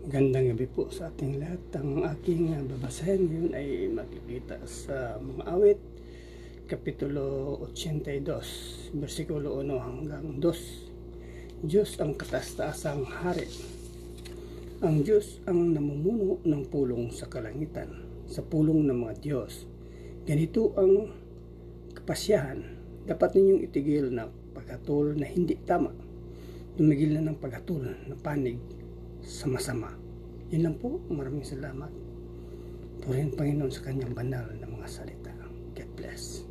Gandang gabi po sa ating lahat. Ang aking babasahin ngayon ay makikita sa mga awit, Kapitulo 82, versikulo 1 hanggang 2. Diyos ang kataas-taasang hari. Ang Diyos ang namumuno ng pulong sa kalangitan, sa pulong ng mga Diyos. Ganito ang kapasyahan. Dapat ninyong itigil na paghatol na hindi tama. Tumigil na ng paghatol na panig sa masama. Yun lang po. Maraming salamat. Purihin Panginoon sa kanyang banal na mga salita. God bless.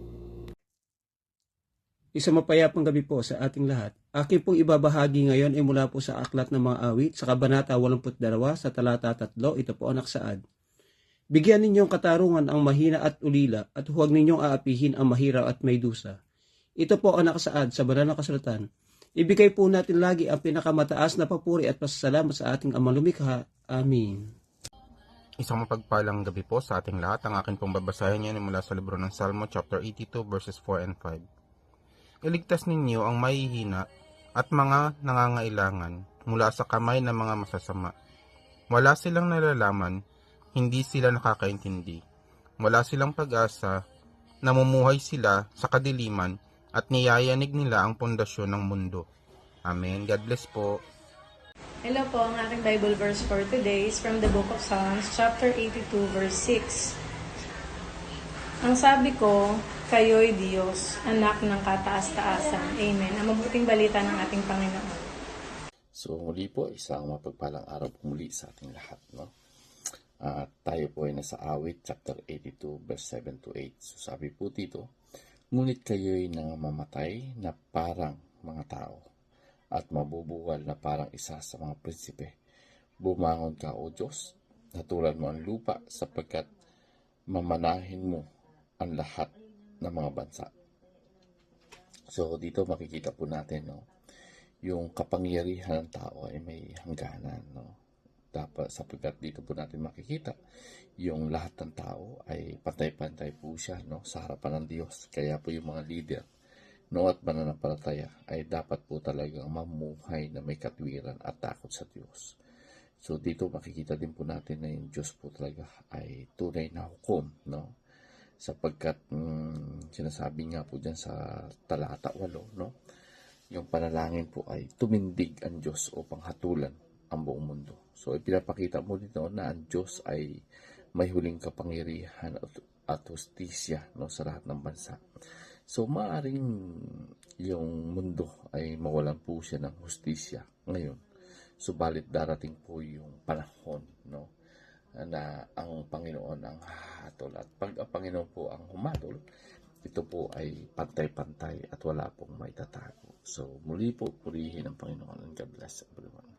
Isang mapayapang gabi po sa ating lahat. Akin pong ibabahagi ngayon ay mula po sa Aklat ng Mga Awit sa Kabanata 82 sa talata 3. Ito po ang naksaad. Bigyan ninyong katarungan ang mahina at ulila at huwag ninyong aapihin ang mahirap at may dusa. Ito po ang nakasaad sa banal na kasulatan. Ibigay po natin lagi ang pinakamataas na papuri at pasasalamat sa ating Amang Lumikha. Amen. Isang mapagpalang gabi po sa ating lahat. Ang akin pong babasahin ngayon ay mula sa libro ng Salmo chapter 82 verses 4 and 5. Iligtas ninyo ang mahihina at mga nangangailangan mula sa kamay ng mga masasama. Wala silang nalalaman, hindi sila nakakaintindi. Wala silang pag-asa, namumuhay sila sa kadiliman at niyayanig nila ang pundasyon ng mundo. Amen. God bless po. Hello po, ang aking Bible verse for today is from the book of Psalms, chapter 82, verse 6. Ang sabi ko, kayo'y Diyos, anak ng kataas-taasan. Amen. Ang mabuting balita ng ating Panginoon. So muli po, isang mapagpalang araw po muli sa ating lahat. No? Tayo po ay nasa awit, chapter 82, verse 7 to 8. So sabi po dito, ngunit kayo'y nangangamatay na parang mga tao at mabubuwal na parang isa sa mga prinsipe. Bumangon ka, O Diyos, natulan mo ang lupa sapagkat mamanahin mo ang lahat ng mga bansa. So dito makikita po natin, no, yung kapangyarihan ng tao ay may hangganan, no. Dapat sapagkat dito po natin makikita yung lahat ng tao ay pantay-pantay po siya, no, sa harapan ng Diyos. Kaya po yung mga leader, no, at mananampalataya ay dapat po talagang mamuhay na may katwiran at takot sa Diyos. So dito makikita din po natin na yung Diyos po talaga ay tunay na hukom, no, sapagkat sinasabi nga po dyan sa talata 8, no, yung panalangin po ay tumindig ang Diyos upang hatulan ang buong mundo. So ipinapakita mo dito na ang Diyos ay may huling kapangyarihan at hustisya, no, sa lahat ng bansa. So maaring yung mundo ay mawalan po siya ng hustisya ngayon. Subalit darating po yung panahon, no, na ang Panginoon ang hahatol. At pag ang Panginoon po ang humatol, ito po ay pantay-pantay at wala pong may tatago. So muli po, purihin ang Panginoon. And God bless everyone.